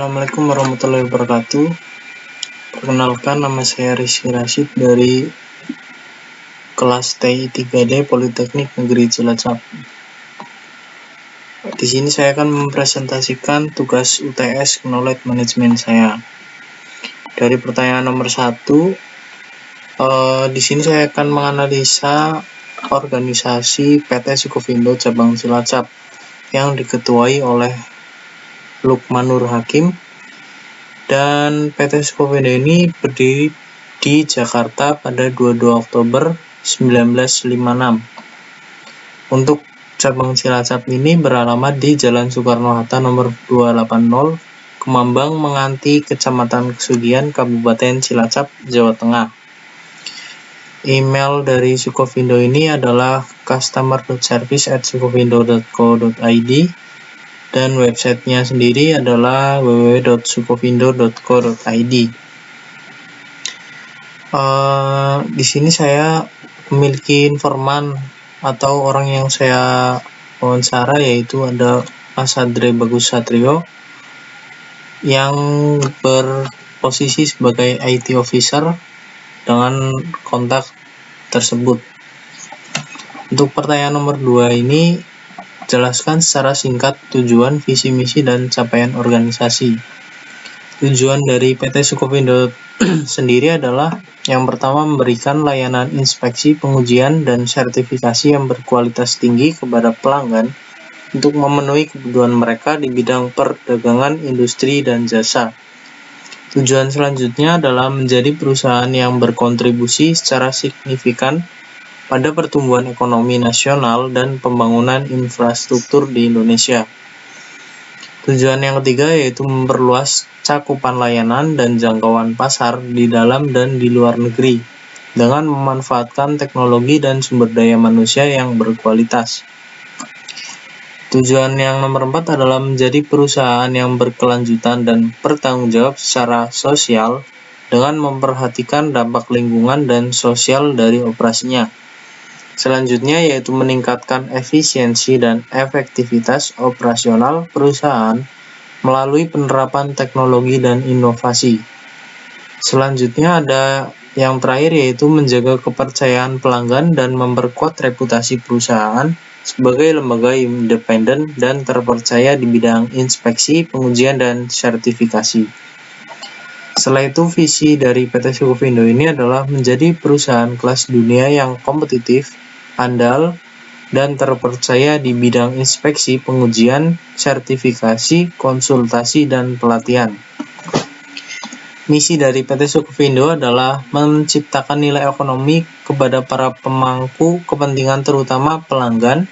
Assalamualaikum warahmatullahi wabarakatuh. Perkenalkan, nama saya Rizky Rashid dari kelas TI 3D Politeknik Negeri Cilacap. Di sini saya akan mempresentasikan tugas UTS Knowledge Management saya. Dari pertanyaan nomor 1, di sini saya akan menganalisa organisasi PT Sukovindo Cabang Cilacap yang diketuai oleh Lukmanur Hakim. Dan PT Sukovindo ini berdiri di Jakarta pada 22 Oktober 1956. Untuk cabang Cilacap ini beralamat di Jalan Soekarno-Hatta nomor 280, Kemambang Menganti, Kecamatan Kesugihan, Kabupaten Cilacap, Jawa Tengah. Email dari Sukovindo ini adalah customer.service@sukovindo.co.id dan websitenya sendiri adalah www.sukovindo.co.id. Di sini saya memiliki informan atau orang yang saya wawancara, yaitu ada Mas Andre Bagus Satrio yang berposisi sebagai IT officer dengan kontak tersebut. Untuk pertanyaan nomor 2 ini, jelaskan secara singkat tujuan, visi misi, dan capaian organisasi. Tujuan dari PT Sukovindo sendiri adalah yang pertama, memberikan layanan inspeksi, pengujian, dan sertifikasi yang berkualitas tinggi kepada pelanggan untuk memenuhi kebutuhan mereka di bidang perdagangan, industri, dan jasa. Tujuan selanjutnya adalah menjadi perusahaan yang berkontribusi secara signifikan pada pertumbuhan ekonomi nasional dan pembangunan infrastruktur di Indonesia. Tujuan yang ketiga yaitu memperluas cakupan layanan dan jangkauan pasar di dalam dan di luar negeri dengan memanfaatkan teknologi dan sumber daya manusia yang berkualitas. Tujuan yang nomor 4 adalah menjadi perusahaan yang berkelanjutan dan bertanggung jawab secara sosial dengan memperhatikan dampak lingkungan dan sosial dari operasinya. Selanjutnya yaitu meningkatkan efisiensi dan efektivitas operasional perusahaan melalui penerapan teknologi dan inovasi. Selanjutnya ada yang terakhir yaitu menjaga kepercayaan pelanggan dan memperkuat reputasi perusahaan sebagai lembaga independen dan terpercaya di bidang inspeksi, pengujian, dan sertifikasi. Setelah itu, visi dari PT Sukovindo ini adalah menjadi perusahaan kelas dunia yang kompetitif, andal, dan terpercaya di bidang inspeksi, pengujian, sertifikasi, konsultasi, dan pelatihan. Misi dari PT Sukovindo adalah menciptakan nilai ekonomi kepada para pemangku kepentingan, terutama pelanggan,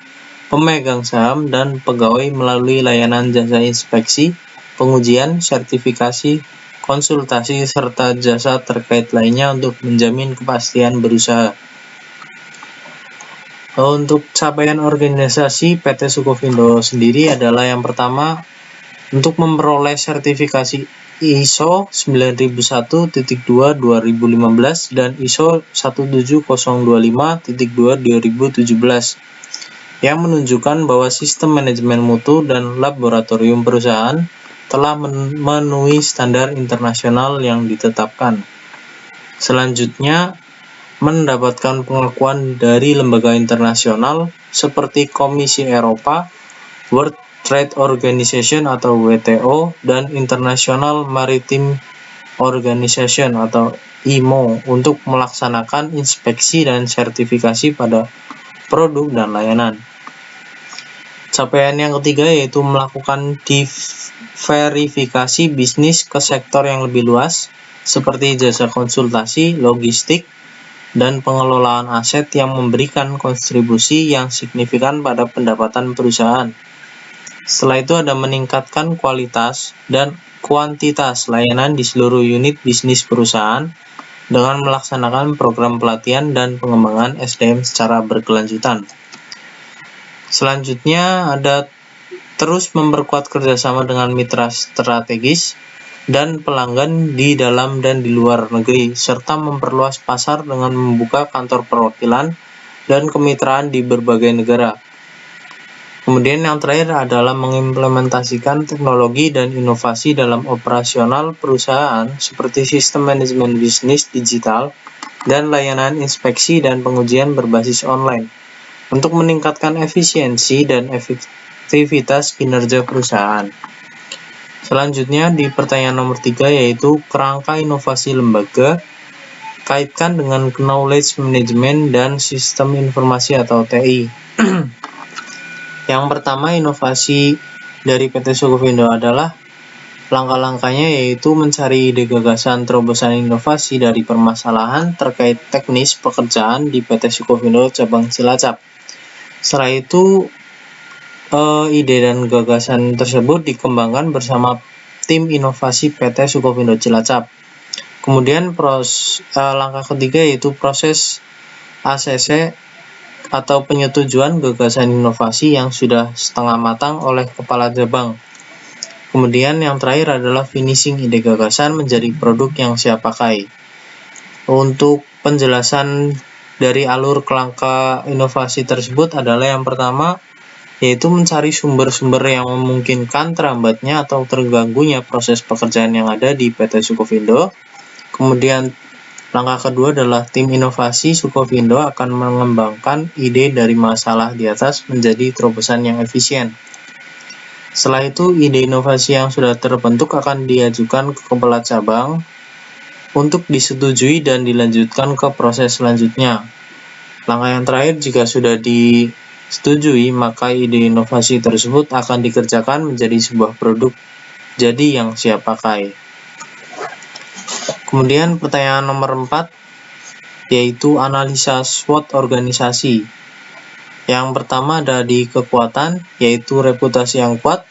pemegang saham, dan pegawai melalui layanan jasa inspeksi, pengujian, sertifikasi, konsultasi, serta jasa terkait lainnya untuk menjamin kepastian berusaha. Untuk capaian organisasi PT Sukovindo sendiri adalah yang pertama, untuk memperoleh sertifikasi ISO 9001.2 2015 dan ISO 17025.2 2017 yang menunjukkan bahwa sistem manajemen mutu dan laboratorium perusahaan telah memenuhi standar internasional yang ditetapkan. Selanjutnya, mendapatkan pengakuan dari lembaga internasional seperti Komisi Eropa, World Trade Organization atau WTO, dan International Maritime Organization atau IMO untuk melaksanakan inspeksi dan sertifikasi pada produk dan layanan. Capaian yang ketiga yaitu melakukan diverifikasi bisnis ke sektor yang lebih luas seperti jasa konsultasi, logistik, dan pengelolaan aset yang memberikan kontribusi yang signifikan pada pendapatan perusahaan. Setelah itu ada meningkatkan kualitas dan kuantitas layanan di seluruh unit bisnis perusahaan dengan melaksanakan program pelatihan dan pengembangan SDM secara berkelanjutan. Selanjutnya ada terus memperkuat kerjasama dengan mitra strategis dan pelanggan di dalam dan di luar negeri, serta memperluas pasar dengan membuka kantor perwakilan dan kemitraan di berbagai negara. Kemudian yang terakhir adalah mengimplementasikan teknologi dan inovasi dalam operasional perusahaan seperti sistem manajemen bisnis digital dan layanan inspeksi dan pengujian berbasis online untuk meningkatkan efisiensi dan efektivitas kinerja perusahaan. Selanjutnya di pertanyaan nomor 3 yaitu kerangka inovasi lembaga, kaitkan dengan knowledge management dan sistem informasi atau TI. Yang pertama, inovasi dari PT Sukovindo adalah langkah-langkahnya yaitu mencari ide gagasan terobosan inovasi dari permasalahan terkait teknis pekerjaan di PT Sukovindo cabang Cilacap. Setelah itu, ide dan gagasan tersebut dikembangkan bersama tim inovasi PT Sukovindo Cilacap. Kemudian langkah ketiga yaitu proses ACC atau penyetujuan gagasan inovasi yang sudah setengah matang oleh kepala cabang. Kemudian yang terakhir adalah finishing ide gagasan menjadi produk yang siap pakai. Untuk penjelasan dari alur kerangka inovasi tersebut adalah yang pertama yaitu mencari sumber-sumber yang memungkinkan terambatnya atau terganggunya proses pekerjaan yang ada di PT Sukovindo. Kemudian langkah kedua adalah tim inovasi Sukovindo akan mengembangkan ide dari masalah di atas menjadi terobosan yang efisien. Setelah itu, ide inovasi yang sudah terbentuk akan diajukan ke kepala cabang untuk disetujui dan dilanjutkan ke proses selanjutnya. Langkah yang terakhir, jika sudah disetujui, maka ide inovasi tersebut akan dikerjakan menjadi sebuah produk jadi yang siap pakai. Kemudian pertanyaan nomor 4 yaitu analisa SWOT organisasi. Yang pertama ada di kekuatan yaitu reputasi yang kuat.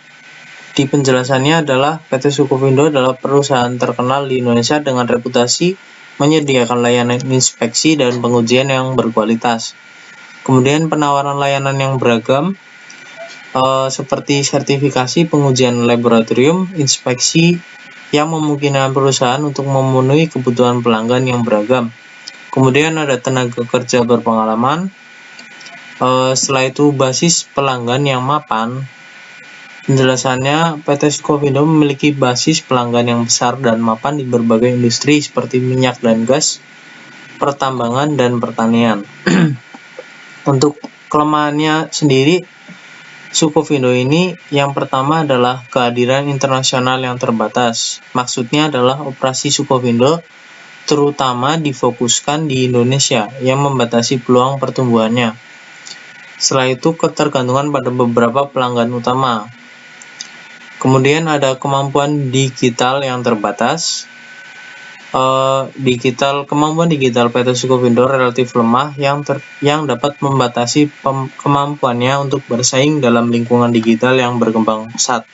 Di penjelasannya adalah PT Sukovindo adalah perusahaan terkenal di Indonesia dengan reputasi menyediakan layanan inspeksi dan pengujian yang berkualitas. Kemudian penawaran layanan yang beragam seperti sertifikasi pengujian laboratorium, inspeksi yang memungkinkan perusahaan untuk memenuhi kebutuhan pelanggan yang beragam. Kemudian ada tenaga kerja berpengalaman. Setelah itu basis pelanggan yang mapan. Penjelasannya, PT Sukovindo memiliki basis pelanggan yang besar dan mapan di berbagai industri seperti minyak dan gas, pertambangan, dan pertanian. Untuk kelemahannya sendiri, Sukovindo ini yang pertama adalah kehadiran internasional yang terbatas. Maksudnya adalah operasi Sukovindo terutama difokuskan di Indonesia yang membatasi peluang pertumbuhannya. Setelah itu ketergantungan pada beberapa pelanggan utama. Kemudian ada kemampuan digital yang terbatas. Kemampuan digital PT Sukovindo relatif lemah yang dapat membatasi kemampuannya untuk bersaing dalam lingkungan digital yang berkembang pesat.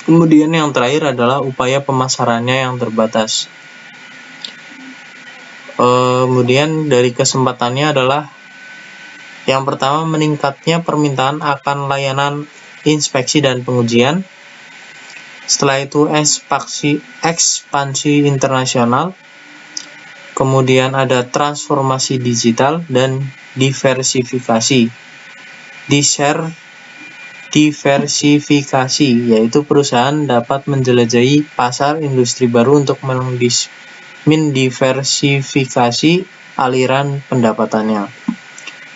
Kemudian yang terakhir adalah upaya pemasarannya yang terbatas. Kemudian dari kesempatannya adalah yang pertama meningkatnya permintaan akan layanan inspeksi dan pengujian. Setelah itu ekspansi internasional, kemudian ada transformasi digital dan diversifikasi. Diversifikasi yaitu perusahaan dapat menjelajahi pasar industri baru untuk mendiversifikasi aliran pendapatannya.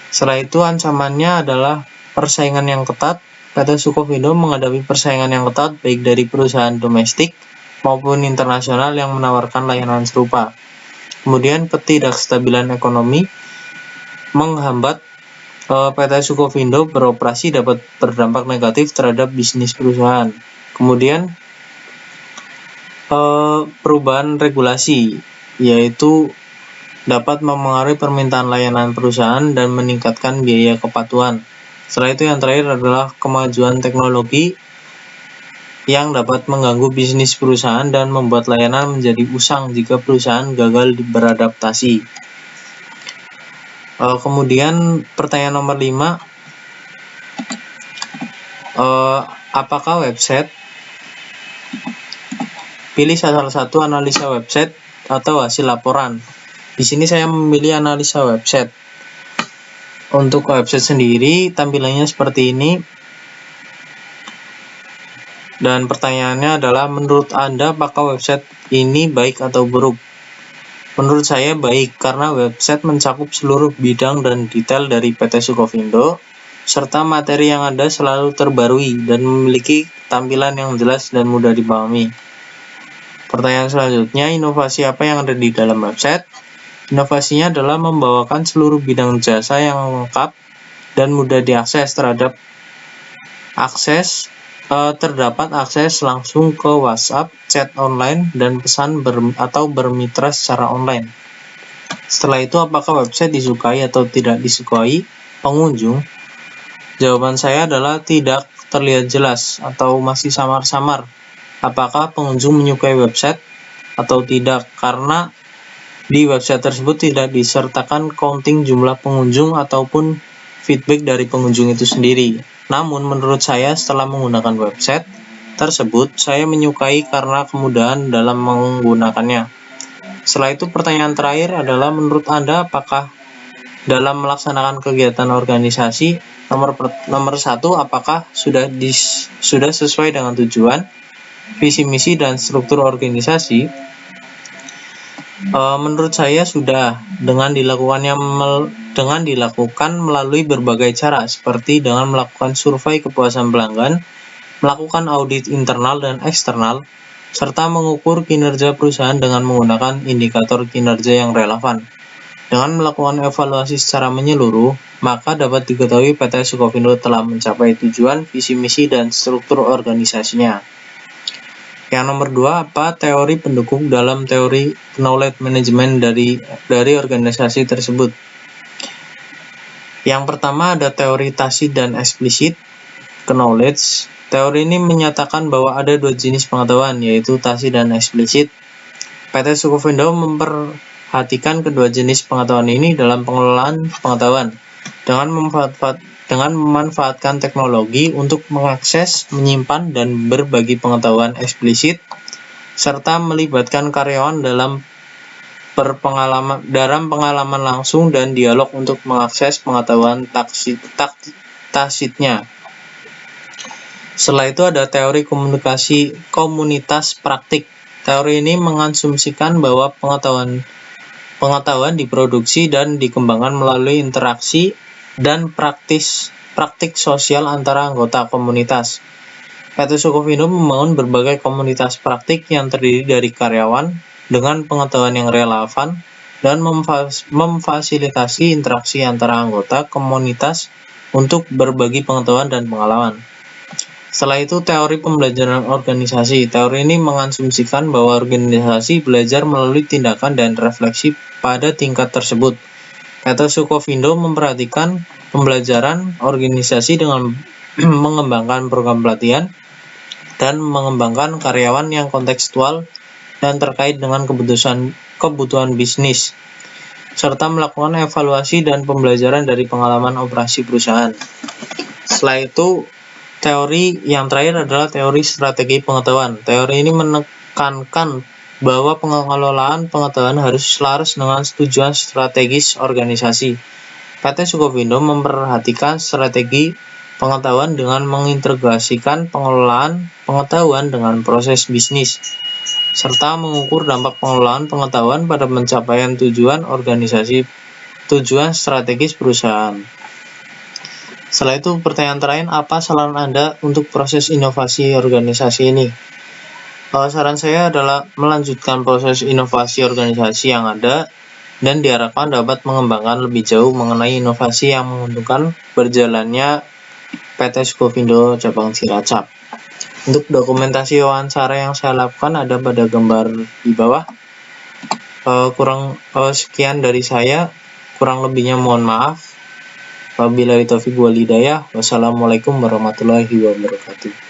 Setelah itu ancamannya adalah persaingan yang ketat. PT Sukovindo menghadapi persaingan yang ketat baik dari perusahaan domestik maupun internasional yang menawarkan layanan serupa. Kemudian ketidakstabilan ekonomi menghambat PT Sukovindo beroperasi dapat berdampak negatif terhadap bisnis perusahaan. Kemudian perubahan regulasi yaitu dapat mempengaruhi permintaan layanan perusahaan dan meningkatkan biaya kepatuhan. Setelah itu yang terakhir adalah kemajuan teknologi yang dapat mengganggu bisnis perusahaan dan membuat layanan menjadi usang jika perusahaan gagal beradaptasi. Kemudian pertanyaan nomor 5, apakah website? Pilih salah satu analisa website atau hasil laporan. Di sini saya memilih analisa website. Untuk website sendiri tampilannya seperti ini. Dan pertanyaannya adalah, menurut Anda apakah website ini baik atau buruk? Menurut saya baik, karena website mencakup seluruh bidang dan detail dari PT Sukovindo, serta materi yang ada selalu terbarui dan memiliki tampilan yang jelas dan mudah dipahami. Pertanyaan selanjutnya, inovasi apa yang ada di dalam website? Inovasinya adalah membawakan seluruh bidang jasa yang lengkap dan mudah diakses. Terdapat akses langsung ke WhatsApp, chat online, dan pesan atau bermitra secara online. Setelah itu, apakah website disukai atau tidak disukai pengunjung? Jawaban saya adalah tidak terlihat jelas atau masih samar-samar. Apakah pengunjung menyukai website atau tidak, karena di website tersebut tidak disertakan counting jumlah pengunjung ataupun feedback dari pengunjung itu sendiri. Namun menurut saya setelah menggunakan website tersebut, saya menyukai karena kemudahan dalam menggunakannya. Setelah itu pertanyaan terakhir adalah, menurut Anda apakah dalam melaksanakan kegiatan organisasi, nomor satu, apakah sudah sesuai dengan tujuan, visi misi dan struktur organisasi? Menurut saya sudah, dengan dilakukan melalui berbagai cara, seperti dengan melakukan survei kepuasan pelanggan, melakukan audit internal dan eksternal, serta mengukur kinerja perusahaan dengan menggunakan indikator kinerja yang relevan. Dengan melakukan evaluasi secara menyeluruh, maka dapat diketahui PT Sukovindo telah mencapai tujuan, visi misi dan struktur organisasinya. Yang nomor 2, apa teori pendukung dalam teori knowledge management dari organisasi tersebut? Yang pertama ada teori tacit dan eksplisit knowledge. Teori ini menyatakan bahwa ada dua jenis pengetahuan, yaitu tacit dan eksplisit. PT Sukovindo memperhatikan kedua jenis pengetahuan ini dalam pengelolaan pengetahuan dengan memanfaatkan teknologi untuk mengakses, menyimpan, dan berbagi pengetahuan eksplisit, serta melibatkan karyawan dalam pengalaman langsung dan dialog untuk mengakses pengetahuan tacitnya. Setelah itu ada teori komunitas praktik. Teori ini mengasumsikan bahwa pengetahuan diproduksi dan dikembangkan melalui interaksi dan praktik sosial antara anggota komunitas. PT Sukovindo membangun berbagai komunitas praktik yang terdiri dari karyawan dengan pengetahuan yang relevan dan memfasilitasi interaksi antara anggota komunitas untuk berbagi pengetahuan dan pengalaman. Setelah itu teori pembelajaran organisasi. Teori ini mengasumsikan bahwa organisasi belajar melalui tindakan dan refleksi pada tingkat tersebut. PT Sukovindo memperhatikan pembelajaran organisasi dengan mengembangkan program pelatihan dan mengembangkan karyawan yang kontekstual dan terkait dengan kebutuhan bisnis, serta melakukan evaluasi dan pembelajaran dari pengalaman operasi perusahaan. Setelah itu, teori yang terakhir adalah teori strategi pengetahuan. Teori ini menekankan bahwa pengelolaan pengetahuan harus selaras dengan tujuan strategis organisasi. PT Sukovindo memperhatikan strategi pengetahuan dengan mengintegrasikan pengelolaan pengetahuan dengan proses bisnis, serta mengukur dampak pengelolaan pengetahuan pada pencapaian tujuan strategis perusahaan. Setelah itu pertanyaan terakhir, apa saran Anda untuk proses inovasi organisasi ini? Saran saya adalah melanjutkan proses inovasi organisasi yang ada dan diharapkan dapat mengembangkan lebih jauh mengenai inovasi yang menguntungkan berjalannya PT Sukovindo cabang Cilacap. Untuk dokumentasi wawancara yang saya lakukan ada pada gambar di bawah. Sekian dari saya, kurang lebihnya mohon maaf. Wabillahi taufiq wal hidayah. Wassalamualaikum warahmatullahi wabarakatuh.